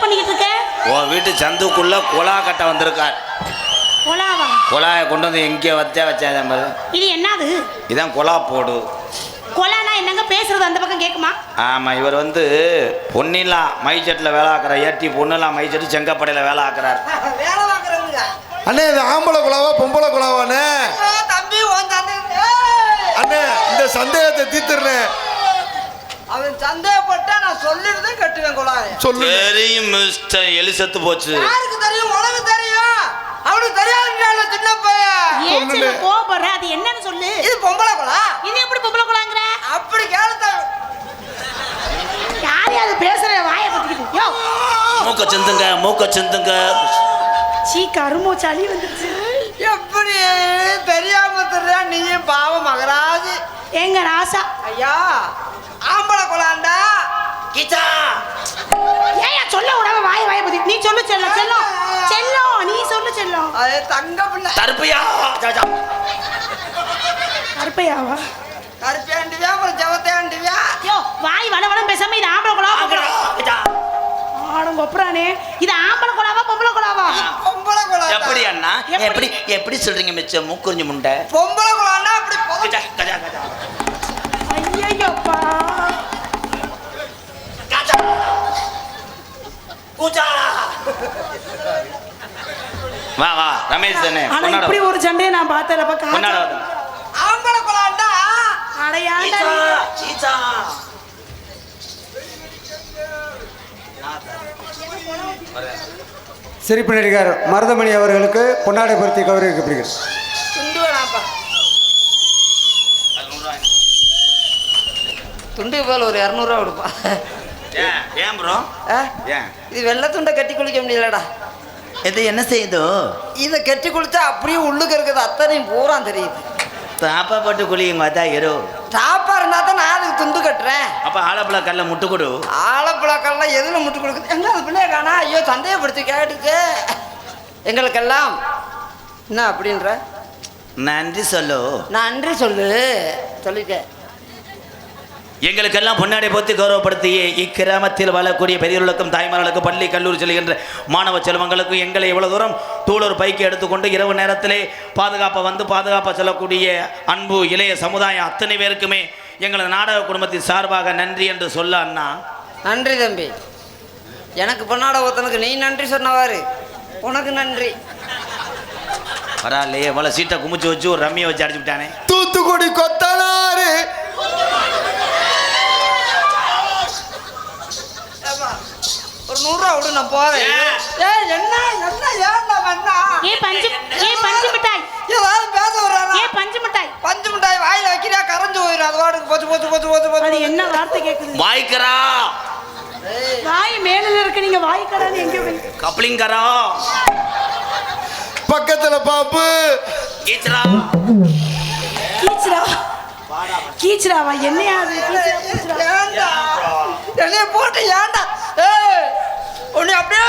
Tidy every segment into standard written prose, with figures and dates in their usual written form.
பண்ணிக்கிட்டு இருக்க? உன் வீட்டு சந்துக்குள்ள குழா கட்ட வந்திருக்கார். குழாவா? குழாயை கொண்டு வந்து எங்கே வச்சேன் பாரு. இது என்னது? இதான் குழா போடு. குழானா என்னங்க பேசுறது அந்த பக்கம் கேட்குமா? ஆமாம், இவர் வந்து பொன்னிலாம் மைச்சட்டில் வேலை ஆக்குறார். ஏற்றி பொண்ணுலாம் மைச்சட்டு செங்கப்படையில் வேலை ஆக்குறார். வேலை பார்க்குறவங்க அண்ணே, இது ஆம்பளை குழாவா பொம்பளை குழாவானே? தம்பி அண்ணே, இந்த சந்தேகத்தை தீர்த்துறேன். அவன் சந்தேகப்பட்டா நான் சொல்லிட்டு கட்டுவேன் குழாய. சொல்லு. தெரியும் மிஸ்டர், எலி செத்து போச்சு. யாருக்கு தெரியும்? உனக்கு தெரியும். அவனுக்கு தெரியாது. சின்ன பையன் ஏன் சின்ன கோபப்படுற? அது என்னன்னு சொல்லு. இது பொம்பளை குழா. இது எப்படி பொம்பளை குழாங்கற? அப்படி கேளுதா. யாரையாவது பேசுற வாயை பத்திக்கிட்டு. யோ, மூக்க சிந்துங்க. சீ, கருமோ சளி வந்துருச்சு. எப்படி தெரியாம தெரியா? நீயும் பாவம் மகராஜ். எங்க ராசா ஐயா, ஆம்பளை குழாண்டா. கிச்சா ஏயா சொல்ல விடாம வாயை பத்தி. நீ சொல்லு செல்லம். செல்லம் நீ சொல்லு செல்லம். அது தங்க பிள்ளை. தருப்பையா கருப்பையாவா? கருப்பேண்டிவியா அப்புறம் ஜவத்தேண்டிவியா? யோ, வாய் வளவளம் பேசாம இது ஆம்பளை குழாவா? ஆடம் கொப்புறானே. இது ஆம்பளை குழாவா பொம்பளை குழாவா? பொம்பளை குழா. எப்படி அண்ணா? எப்படி சொல்றீங்க மிச்சம் மூக்குறிஞ்சு முண்டை? பொம்பளை குழாண்டா அப்படி. ஐயப்பா, வா வா ரமேஷ் தானே. ஆனா இப்படி ஒரு சண்டையை நான் பார்த்தேன். ஆம்பளை குழாண்டா. அடையாண்டா. சிரிப்பு நடிகர் மருதமணி அவர்களுக்கு பொன்னாடை பொருத்தி கௌரவிக்கப்படுகிறது. துண்டு வேணாப்பா. துண்டு போல ஒரு 200 ரூபா கொடுப்பா. ஏன் ப்ரோ? இது வெள்ளை துண்டை கட்டி குளிக்க முடியலடா. இது என்ன செய்யுதோ? இதை கட்டி குளிச்சா அப்படியே உள்ளுக்கு இருக்குது அத்தனையும் பூரா தெரியுது. தாப்பா போட்டு குளிங்க பார்த்தா எரோ. டாப்பா இருந்தா தான் நான் அதுக்கு துண்டு கட்டுறேன். அப்ப ஆலப்பழ கல்ல முட்டு கொடு. ஆலப்பழக்கெல்லாம் எதுல முட்டு கொடுக்குது? எங்க அது பிள்ளைய காணா? ஐயோ, சந்தேகப்படுத்தி கேட்டுச்சு எங்களுக்கெல்லாம். என்ன அப்படின்ற? நன்றி சொல்லு. நன்றி சொல்லு. சொல்லிட்டேன். எங்களுக்கெல்லாம் பொன்னாடை போத்தி கௌரவப்படுத்திய இக்கிராமத்தில் வாழக்கூடிய பெரியவர்களுக்கும் தாய்மார்களுக்கும் பள்ளி கல்லூரி செல்கின்ற மாணவ செல்வங்களுக்கும் எங்களை இவ்வளவு தூரம் தூளூர் பைக்கு எடுத்துக்கொண்டு இரவு நேரத்திலே பாதுகாப்பாக செல்லக்கூடிய அன்பு இளைய சமுதாயம் அத்தனை பேருக்குமே எங்களது நாடக குடும்பத்தின் சார்பாக நன்றி என்று சொல்ல அண்ணா. நன்றி தம்பி. எனக்கு பொன்னாட ஒருத்தனுக்கு நீ நன்றி சொன்னவாரு உனக்கு நன்றி. பரவாயில்லையே, இவ்வளோ சீட்டை குமிச்சு வச்சு ஒரு ரம்மியை வச்சு அடிச்சு விட்டானே. தூத்துக்குடி கொத்தனாரு. ஒரு 100 ரூபா விடு, நான் போறேன். என்ன பஞ்சு மிட்டாய். ஏதாவது பேச வர்றானா? பஞ்சு மிட்டாய். பஞ்சு மிட்டாய் வாயில வைக்கிறியா? கரைஞ்சு போயிடும். அது வாடுக்கு போச்சு. அது என்ன வார்த்தை கேக்குது? வாய்க்கரா. வாய் மேல இருக்கு. நீங்க வாய்க்கரான்னு எங்க போய்? கப்ளிங்கரா. பக்கத்துல பாப்பு. கீச்சரா. கீச்சராவா? என்னையா அது? ஏண்டா என்னைய போட்டு ஏண்டா? உன்னை அப்படியே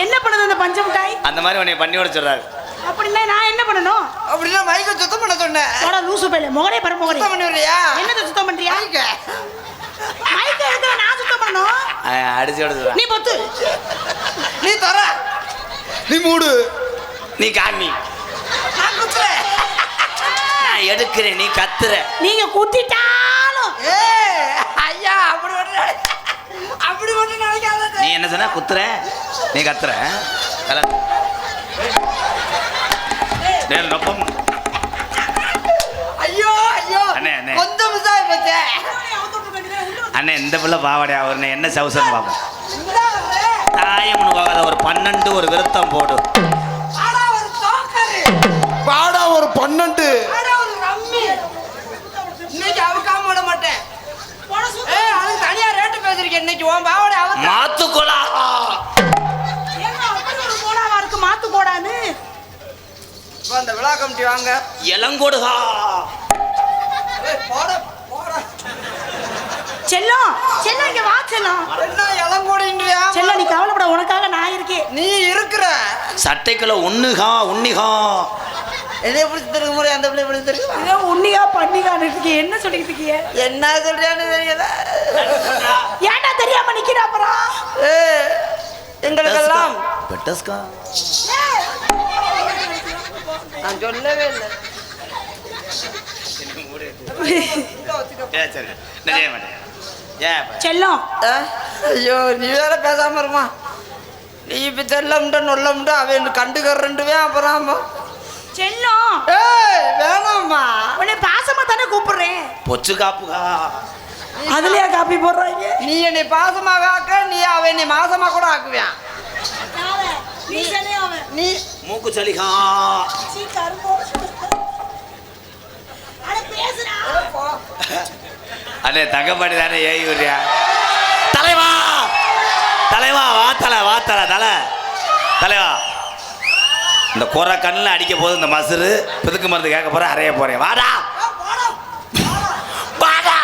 என்ன பண்ணுது அந்த பஞ்சு மிட்டாய்? அந்த மாதிரி உன்னை பண்ணி விட சொல்றாரு. அப்படின்னா நான் என்ன பண்ணணும்? அப்படின்னா மைக்க சுத்தம் பண்ண சொன்னேன். போடா லூசு பையல. முகரே பர முகரே. சுத்தம் பண்ணிடுறியா? என்னது சுத்தம் பண்றியா? மைக்க எடுத்து நான் சுத்தம் பண்ணனும். அடிச்சு விட சொல்ற. நீ பொத்து. நீ தர. நீ மூடு. நீ காமி. நான் குத்துறேன். நான் எடுக்கிறேன், நீ கத்துற. நீங்க குத்திட்டாலும் ஐயா அப்படி ஒண்ணு நினைக்காத. நீ என்ன சொன்ன? குத்துற, நீ கத்துற. நொப்பம். ஐயோ அண்ணே கொஞ்சம் மிஸ் ஆகி போச்சே. அண்ணே, இந்த பிள்ளை பாவாடையா ஒரு என்ன சவுசன் பாப்போம். தாயம்னு போகாத ஒரு 12 ஒரு விருத்தம் போடு. பாடா ஒரு 12. இன்னைக்கு அவுக்காம விட மாட்டேன். அதுக்கு தனியா ரேட்டு பேசிருக்கேன். இன்னைக்கு உன் பாவடை மாத்துக்கோலா. போடாவா இருக்கு மாத்து போடான்னு. அந்த விழா கமிட்டி வாங்க. இளங்கோடுகா. செல்லம் இங்க வா செல்லம். என்ன இளங்கோடின்றியா? செல்லம், நீ கவலைப்பட, உனக்காக நான் இருக்கேன். நீ இருக்கிற சட்டைக்குள்ள உன்னிகா. என்னைய பிடிச்சி திருக்க முறை அந்த பிள்ளை பிடிச்சி திருக்க ஏதோ உன்னியா பண்ணிக்கான்னு இருக்கீங்க, என்ன சொல்லிட்டு இருக்கீங்க? என்ன சொல்றியான்னு தெரியல. ஏன்டா தெரியாம நிக்கிற அப்புறம்? எங்களுக்கெல்லாம் பெட்டஸ்கா நான் சொல்லவே இல்லை. சரி நான் செய்ய மாட்டேன். ஏன் செல்லம், ஐயோ நீ வேற பேசாம இருமா. நீ இப்ப தெல்லமுட்ட நொல்லமுட்ட அவன் கண்டுக்கறண்டுவேன். அப்புறம் செல்லம், வேணாம்மா. உன்னை பாசமா தானே கூப்பிடுறேன். பொச்சு காப்புகா அதுலயா காப்பி போடுறாங்க? நீ என்னை பாசமாக ஆக்க, நீ அவன் என்னை மாசமா கூட ஆக்குவியான். நீ மூக்கு சளிகா அண்ணே தங்கப்பாடி தானே ஏய் விடுறியா? தலைவா தலைவா வா தலை வா தலை தலை தலைவா. இந்த குறை கண்ணில் அடிக்க போது இந்த மசுறு பிதுக்கு மருந்து கேட்க போறேன், அறைய போறேன். வாடா வாடா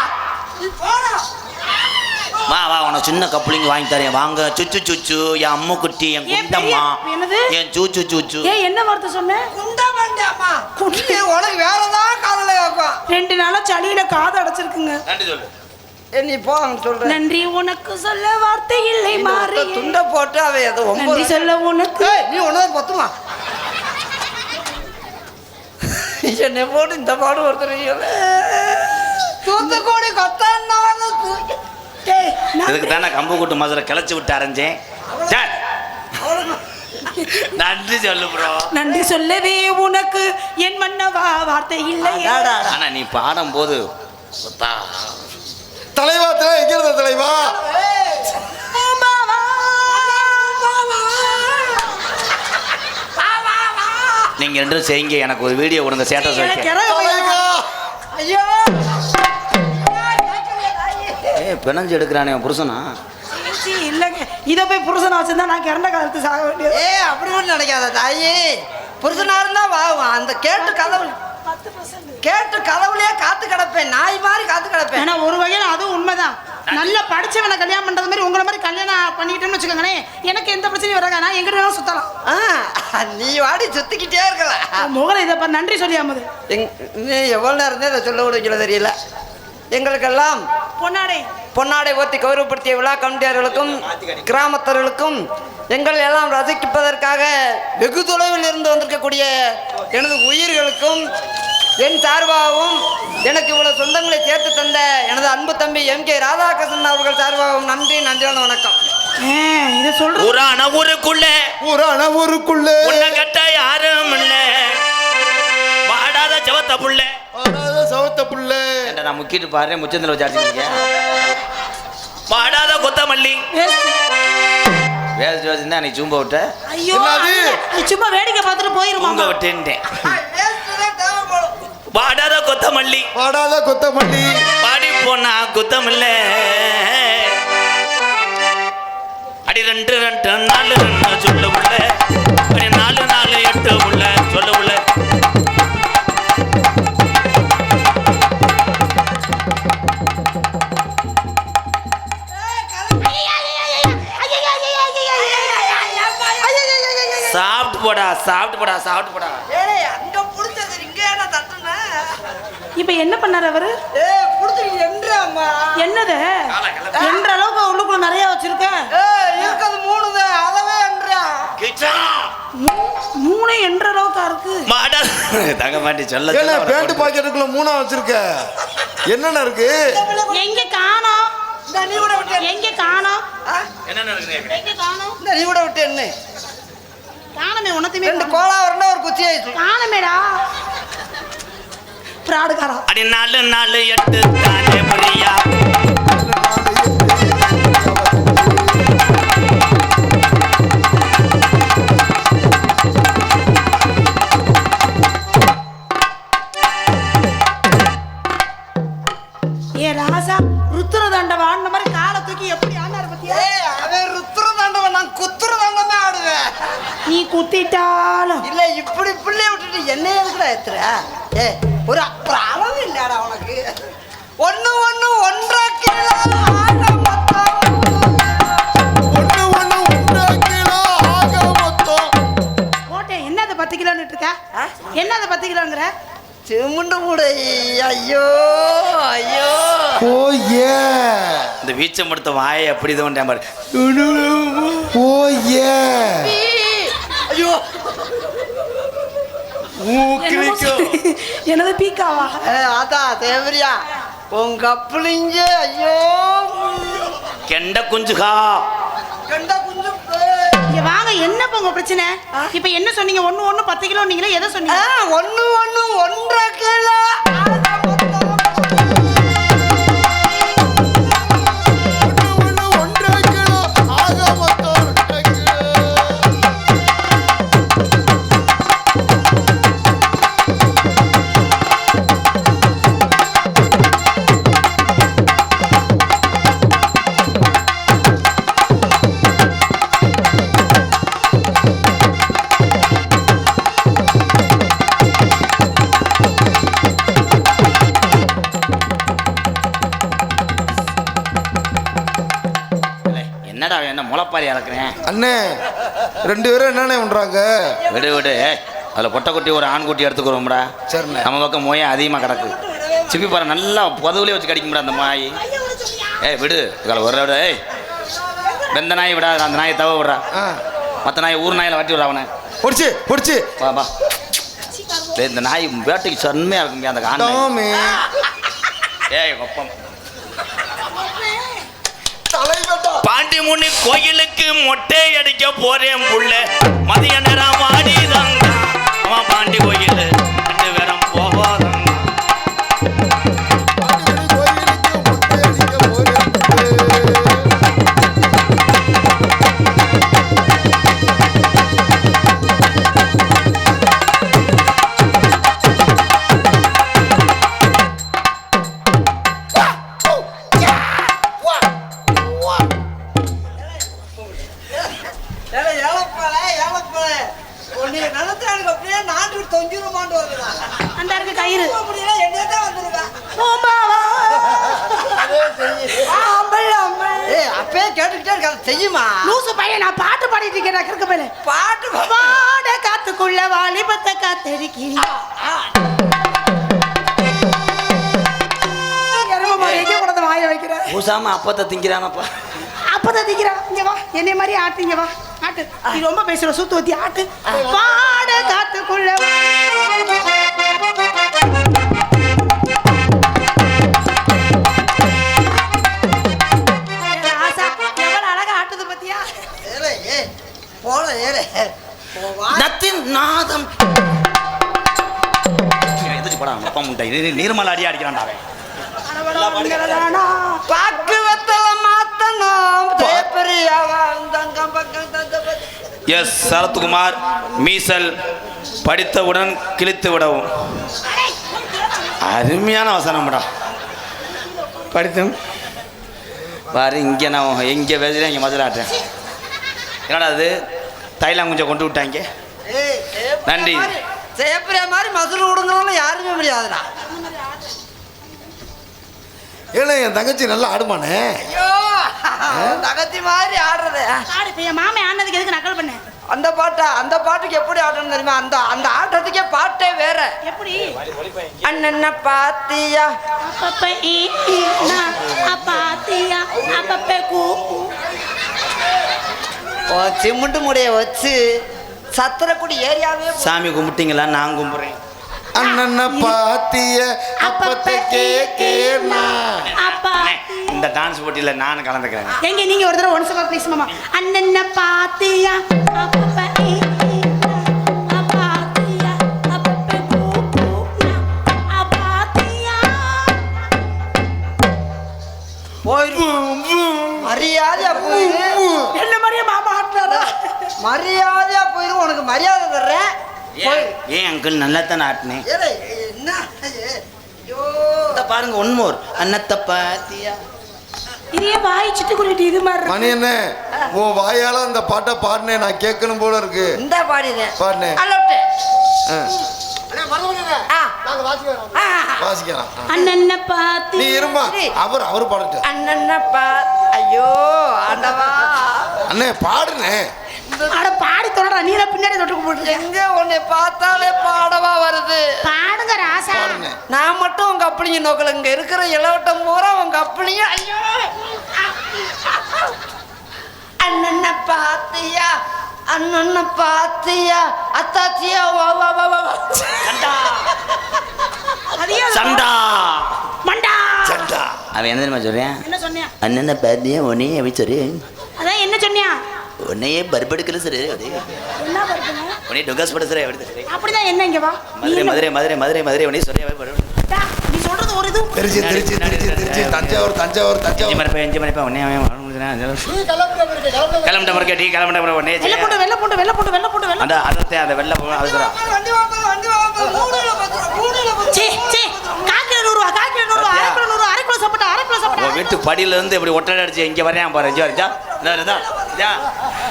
வா வா, உனக்கு சின்ன கப்ளிங் வாங்கி தரேன் வாங்க. சுச்சு சுச்சு என் அம்மு குட்டி, என் குண்டம்மா, என் சூச்சு சூச்சு. ஏன் என்ன வார்த்தை சொன்ன? குண்டமண்டியம்மா. குண்டி உனக்கு வேறதான் காதல கேட்கும். 2 நாளா சளியில காது அடைச்சிருக்குங்க. நன்றி சொல்லு. நீ போ சொல்றேன். நன்றி உனக்கு சொல்ல வார்த்தை இல்லை மாறி. துண்டை போட்டு அவ ஏதோ நன்றி சொல்ல உனக்கு. நீ உனது பத்துமா என்னை போட்டு இந்த பாடு ஒருத்தர் தூத்துக்குடி கொத்தான்னு இதுக்கு தானே கம்பு கூட்டு மதுரை கிளச்சி விட்டு அரைஞ்சேன். நன்றி சொல்லு ப்ரோ. நன்றி சொல்லவே உனக்கு என் மன்னவா வார்த்தை இல்லை. ஆனா நீ பாடும் போது தலைவா தலை எங்க இருந்த தலைவா? நீங்க ரெண்டும் செய்யுங்க, எனக்கு ஒரு வீடியோ கொடுங்க ஸ்டேட்டஸ் வைக்க. ஐயோ பிணைஞ்சு எடுக்கிறானே புருஷனா? இல்லைங்க, இதை போய் புருஷனா வச்சிருந்தா நான் கிறண்ட காலத்து சாக வேண்டியது. அப்படி ஒன்றும் நினைக்காத தாயே. புருஷனா இருந்தா வாங்குவான். அந்த கேட்டு கதவு கேட்டு கதவுலயே காத்து கிடப்பேன், நாய் மாதிரி காத்து கிடப்பேன். ஏன்னா ஒரு வகையில் அதுவும் உண்மைதான். நல்லா படிச்சவனை கல்யாணம் பண்றது மாதிரி உங்களை மாதிரி கல்யாணம் பண்ணிட்டேன்னு வச்சுக்கோங்களேன், எனக்கு எந்த பிரச்சனையும் வராங்க. நான் எங்கிட்ட வேணாலும் சுத்தலாம். நீ வாடி சுத்திக்கிட்டே இருக்கலாம். முகலை இதை நன்றி சொல்லியாமது. நீ எவ்வளோ நேரம் இதை சொல்ல விடுவீங்களோ தெரியல. எங்களுக்கெல்லாம் பொன்னாடை ஓர்த்தி கௌரவப்படுத்திய விழா கமிட்டியார்களுக்கும் கிராமத்தர்களுக்கும் எங்கள் எல்லாம் ரசிப்பதற்காக வெகு தொலைவில் இருந்து வந்திருக்கக்கூடிய எனது உயிர்களுக்கும் என் சார்பாகவும் எனக்கு இவ்வளவு சொந்தங்களை சேர்த்து தந்த எனது அன்பு தம்பி MK ராதாகிருஷ்ணன் அவர்கள் சார்பாகவும் நன்றி நன்றியான வணக்கம். இதை சொல்ற ஊருக்குள்ள உன்னை கட்ட யாரும் இல்ல, வாடாத சவத்த புள்ள சவத்த புள்ள. நான் முக்கிட்டு பாரு முச்சந்திர வச்சாச்சுங்க. வாடாத கொத்தமல்லி வேஸ்ட் வேஸ்ட் நீ சும்ப விட்ட. ஐயோ நீ சும்மா வேடிக்கை பார்த்துட்டு போயிருமா? உங்க விட்டேன்ட்டேன். வாடாத கொத்தமல்லி வாடாத கொத்தமல்லி பாடி போனா குத்தமில்ல. அடி 2 2 4 2 சொல்ல உள்ள, அடி 4 4 8 உள்ள சொல்ல உள்ள. சாப்பிட்டு போடா சாப்பிட்டு போடா சாப்பிட்டு போடா. அங்க புடிச்சது இங்க என்ன தட்டுன? இப்ப என்ன பண்ணாரு அவரு? புடிச்சது என்றாமா? என்னது என்ற அளவுக்கு உள்ளுக்குள்ள நிறைய வச்சிருக்க? இருக்குது 3 தான், அதவே என்றா. 3 என்ற அளவுக்கா இருக்கு? மாடா தங்க மாட்டி சொல்ல ஏன்னா பேண்ட் பாக்கெட்டுக்குள்ள 3 வச்சிருக்க. என்னென்ன இருக்கு? எங்க காணோம்? நீ கூட விட்டு எங்க காணோம்? என்னென்ன இருக்கு? எங்க காணோம்? நீ கூட விட்டு என்ன காணமே உனத்துமே 2 கோலா வரணும், ஒரு குச்சி ஆயிடுச்சு. காணமேடா பிராடுகாரா. அடி 4 4 8 தானே புரியா. ஏ ராசா ருத்ர தாண்டவ ஆடின மாதிரி காலை தூக்கி எப்படி ஆனாரு பத்தியா? அவன் ருத்ர தாண்டவன், நான் குத்துற தாண்டமே ஆடுவேன். நீ குத்திட்டாலும் இல்ல இப்படி பிள்ளைய விட்டுட்டு என்ன எதுக்குடா ஏத்துற? ஒரு அளவு இல்லடா உனக்கு. 1 1 1.5 கிலோ ஆக மொத்தம். 1 1 1.5 கிலோ ஆக மொத்தம். போட்டேன். என்னது 10 கிலோன்னு இருக்க? என்னது 10 பேசுங்கிற? சிமுண்டு மூடை. ஐயோ ஐயோ. ஓ ஏ. இந்த வீச்சம் படுத்த வாயை அப்படி இது பாரு. ஓ ஏ. ஐயோ. என்னது பீக்காவா? அதான் தேவரியா உங்க அப்புளிங்க. ஐயோ கெண்ட குஞ்சுகா. கண்டா குஞ்சு. இங்க வாங்க, என்ன உங்க பிரச்சனை? இப்ப என்ன சொன்னீங்க? 1 10 கிலோ நீங்களே எதை சொன்னீங்க? 1 1.5 கிலோ. என்னடா என்ன முளைப்பாரி இறக்குறேன்? அண்ணே 2 பேரும் என்னண்ணே பண்றாங்க? விடு விடு. அதில் பொட்டை குட்டி ஒரு ஆண் குட்டி எடுத்துக்கிறோம்டா. சரிண்ணே. நம்ம பக்கம் மோயம் அதிகமாக கிடக்கு. சிப்பி பாரு நல்லா பொதுவிலே வச்சு கடிக்கும்டா அந்த மாய். ஏய் விடு. இதில் ஒரு விட. ஏய் வெந்த நாய் விடா. அந்த நாயை தவ விடுறா. மற்ற நாயை ஊர் நாயில் வாட்டி விடுறா. அவனை பொடிச்சு பொடிச்சு. வா வா. இந்த நாய் வேட்டைக்கு செம்மையாக இருக்கும் அந்த காண. ஏய் ஒப்பம். பாண்டி முனி கோயிலுக்கு மொட்டை அடிக்க போறேன் புள்ள. மதிய நேரம் வாடிதாங்க. அவன் பாண்டி கோயில் 2 பேரும் போவாங்க. அந்த இருக்கு கயிறு. அப்பே கேட்டுக்கிட்டே இருக்க செய்யுமா? லூசு பையன், நான் பாட்டு பாடிட்டு இருக்கேன். கிறுக்கு பையன். பாட்டு பாட காத்துக்குள்ள வாலிபத்தை காத்தடிக்கிறீ. எங்கே கொண்டு வாய வைக்கிற? பூசாம அப்பத்தை திங்கிறானப்பா. அப்பதான் திங்கிறான். இங்க வா, என்னை மாதிரி ஆட்டு. இங்க வா ஆட்டு. நீ ரொம்ப பேசுற. சுத்து வத்தி ஆட்டு. பாட காத்துக்குள்ள அழகா ஆட்டுது பத்தியா? போல ஏழை நாதம் எதிர்த்து படம் அப்பா முட்டை நீர்மலை அடி அடிக்கிறான்டா. பாக்கு வெத்தல மாத்தணும். எஸ் சரத்குமார் மீசல் படித்தவுடன் கிழித்து விடவும். அருமையான வசனம்டா. படித்தம் பாரு. இங்கே நான் எங்கே பேசுகிறேன், இங்கே மதுராட்டேன். என்னடா அது தைலம் கொஞ்சம் கொண்டு விட்டாங்க. நன்றி. ஜெயப்பிரியா மாதிரி மதுரை விடுங்கிறவங்க யாருமே முடியாதுடா. ஏன்னா என் தங்கச்சி நல்லா ஆடுமானே. ஐயோ தங்கச்சி மாதிரி ஆடுறது. என் மாமே ஆனதுக்கு எதுக்கு நக்கல் பண்ண? அந்த பாட்டுக்கு எப்படி ஆடணும் தெரியுமா? அந்த ஆட்டத்துக்கே பாட்டே வேற. எப்படி? அண்ணன பாத்தியா அப்பப்ப பாத்தியா அப்பப்ப கூ. சிமுண்டு முடிய வச்சு சத்திரக்குடி ஏரியாவே. சாமி கும்பிட்டீங்களா? நான் கும்பிட்றேன். அண்ணன பாத்திய அப்பத்தை கேக்கேனா. இந்த டான்ஸ் போட்டியில நான் கலந்துக்கிறேன். எங்க நீங்க ஒரு தடவை ஒன்ஸ் அப் ப்ளீஸ் மாமா. அண்ணன பாத்தியா அப்பப்ப பாத்தியா அப்பப்ப கூ பாத்தியா. மரியாதையா போயிரு. என்ன மாதிரியே மாமா ஆட்டுறாரா? மரியாதையா போயிரு. உனக்கு மரியாதை தர்றேன். ஏன் அங்கிள் நல்லா தானே ஆட்டினேன். என்ன பாருங்க ஒன்மோர். அன்னத்தை பாத்தியா. இதே வாய் சிட்டு குருட்டு இது மாதிரி மணி என்ன உன் வாயால அந்த பாட்டை பாடினேன். நான் கேட்கணும் போல இருக்கு. இந்த பாடினேன் பாடினேன். வாசிக்கலாம். அண்ணன பாத்தி. நீ இருமா. அவர் பாடட்டு. அண்ணன ஐயோ ஆண்டவா. அண்ணே பாடுனே. அட பாடி தொடரா நீல பின்னாடி தொட்டு போட்டு எங்க உன்னை பார்த்தாலே பாடவா வருது. பாடுங்க ராசா. நான் மட்டும் உங்க அப்படிங்க நோக்கல, இங்க இருக்கிற இளவட்டம் பூரா உங்க அப்படிங்க. ஐயோ அண்ணன பாத்தியா, அண்ணன பாத்தியா, அத்தாச்சியா, வா வா வா வா. சண்டா மண்டா சண்டா. அவன் என்ன தெரியுமா சொல்றேன்? என்ன சொன்னியா? அண்ணன் பாத்தியா உன்னையே அப்படி சொல்றேன். அதான் என்ன சொன்னியா? உன்னையே பருப்படுக்கல சரி என்ன படுத்துங்க? உன்னையே டொகாஸ் படுத்துற அப்படி அப்படிதான் என்ன இங்க வா. மதுரை மதுரை மதுரை மதுரை மதுரை உன்னையே சொல்றேன். நீ சொல்றது ஒரு இது. திருச்சி திருச்சி திருச்சி திருச்சி தஞ்சாவூர் தஞ்சாவூர் தஞ்சாவூர். எஞ்சி மறைப்பா உன்னையே கிளம்பிட்ட மறுக்க டீ கிளம்பிட்ட மறுக்க உடனே வெள்ள போட்டு வெள்ள போட்டு வெள்ள போட்டு வெள்ள போட்டு வெள்ள. அந்த அதத்தை அந்த வெள்ள போகணும் அதுக்குறா. சீ சீ காக்கில 100 ரூபாய் காக்கில 100 ரூபாய் அரை கிலோ 100 ரூபாய் அரை கிலோ சாப்பிட்டா அரை கிலோ சாப்பிட்டா. உன் வீட்டு படியில இருந்து இப்படி ஒட்டடை அடிச்சு இங்க வரேன் பாரு. இங்க வரஜா இதா இதா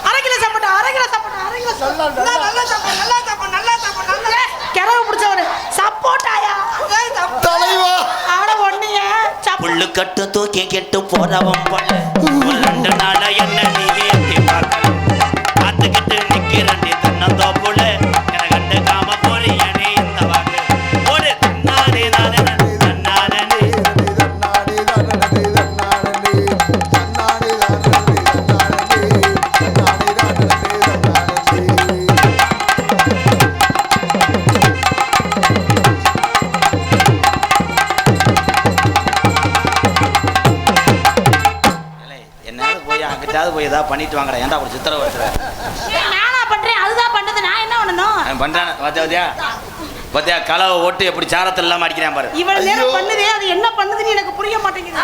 அரை கிலோ சாப்பிட்டா அரை கிலோ சாப்பிட்டா அரை கிலோ சாப்பிட்டா. நல்லா சாப்பிடு நல்லா சாப்பிடு நல்லா சாப்பிடு நல்லா. கரவு பிடிச்சவரு சப்போட்டாயா தலைவா. ஆட ஒண்ணிய புல்லு கட்டு தூக்கி கெட்டு போறவன் போல ஒரு 2 நாளா என்ன நீ ஏத்தி பார்க்கல பார்த்துக்கிட்டு நிக்கிறண்டி தன்னந்தோ போல என கண்டு காம போலி அணி இந்த வாக்கு ஒரு நானே நானே நானே போய் ஏதாவது பண்ணிட்டு வாங்கடா. ஏன்டா ஒரு சித்திர வச்சுற நானா பண்றேன் அதுதான் பண்றது. நான் என்ன பண்ணணும் பண்றேன் பாத்தியா பாத்தியா கலவை ஓட்டு எப்படி சாரத்தில் இல்லாம அடிக்கிறான் பாரு. இவ்வளவு நேரம் பண்ணுதே அது என்ன பண்ணுதுன்னு எனக்கு புரிய மாட்டேங்குது.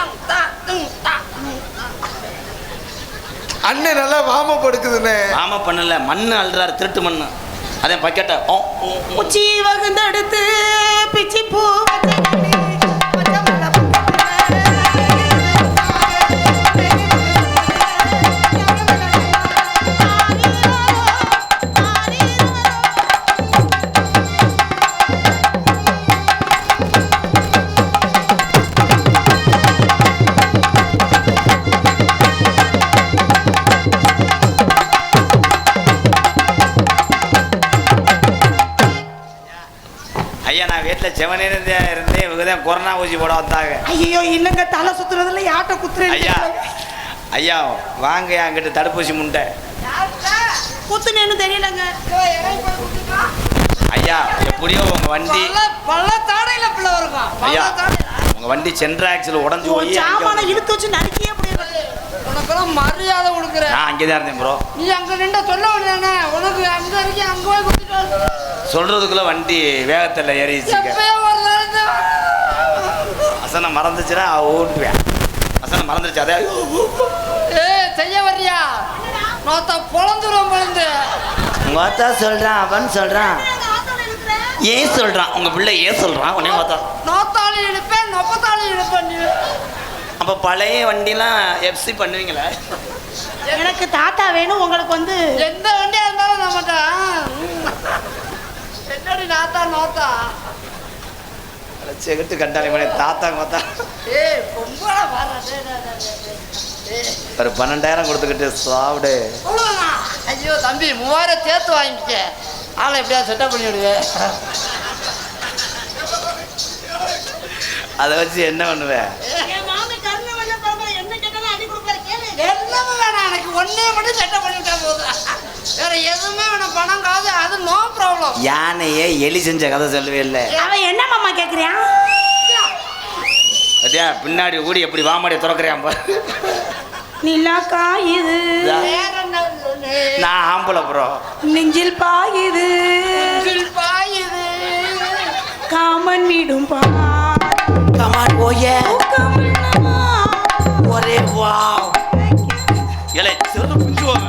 அண்ணன் நல்லா வாம படுக்குதுண்ணே. ஆமா பண்ணல மண்ணு அல்றாரு திருட்டு மண்ணு அதே பக்கெட்ட உச்சி வகுந்து எடுத்து பிச்சி பூ செவனே இருந்தே இவங்கதான் கொரோனா ஊசி போட வந்தாங்க. ஐயோ இல்லங்க தலை சுத்துறதுல யாட்ட குத்துறேன். ஐயா ஐயா வாங்க என்கிட்ட தடுப்பூசி முண்டை குத்துனேன்னு தெரியலங்க. ஐயா எப்படியோ உங்க வண்டி பல்ல தாடையில பிள்ளை இருக்கும். ஐயா உங்க வண்டி சென்ட்ரா ஆக்சில் உடஞ்சு போய் சாமான இழுத்து வச்சு நறுக்கியே முடியாது. உனக்கெல்லாம் மரியாதை கொடுக்குறேன். நான் அங்கேதான் இருந்தேன் ப்ரோ. நீ அங்க நின்று சொல்ல வேண்டியதானே. உனக்கு அங்க இருக்கி அங்க போய் கொடுத்துட்டு சொல்றதுக்குள்ள வண்டி வேகத்தில் ஏறிச்சுங்க. அசனை மறந்துச்சுன்னா ஓட்டுவேன். அசனை மறந்துருச்சு அதே செய்ய வர்றியா நோத்தா பொழந்துரும் பொழுது உங்க அத்தா சொல்றான் அவன் சொல்றான் ஏன் சொல்றான் உங்க பிள்ளை ஏன் சொல்றான் உடனே பார்த்தா நோத்தாளி இழுப்பேன் நொப்பத்தாளி இழுப்பேன். அப்ப பழைய வண்டிலாம் எஃப்சி பண்ணுவீங்களா? எனக்கு தாத்தா வேணும். உங்களுக்கு வந்து எந்த வண்டியா இருந்தாலும் நம்மகிட்ட என்னடி நாத்தா நோத்தா செகுட்டு கண்டாலே மணி தாத்தா கோத்தா ஒரு 12,000 கொடுத்துக்கிட்டு சாப்பிடு. ஐயோ தம்பி 3000 சேர்த்து வாங்கிக்க. ஆளை எப்படியா செட்டப் பண்ணி விடுவேன். அதை வச்சு என்ன பண்ணுவேன்? எல்லாமே வேணாம் எனக்கு ஒன்னே மட்டும் செட்டப் பண்ணிவிட்டா போதும். வேற எதுவுமே வேணாம். பணம் காது அது நோ ப்ராப்ளம். யானையே எலி செஞ்ச கதை சொல்லவே இல்லை. அவன் என்ன மாமா கேட்குறியான்? அத்தியா பின்னாடி கூடி எப்படி வாமாடியை திறக்கிறேன் பாரு. நிலா காயுது நான் ஆம்பளை ப்ரோ. நெஞ்சில் பாயுது பாயுது காமன் வீடும் பா கமான் போயே ஒரே வாவ் ஏலே செருப்பு பிஞ்சுவாங்க.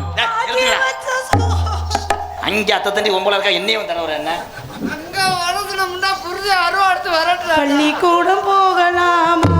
அங்கே அத்தை தண்டி ஒம்பளை இருக்கா என்னையும் தடவை என்ன அங்க வரதுனம்னா புரிஞ்சு அருவா எடுத்து வரட்டு. பள்ளிக்கூடம் போகலாமா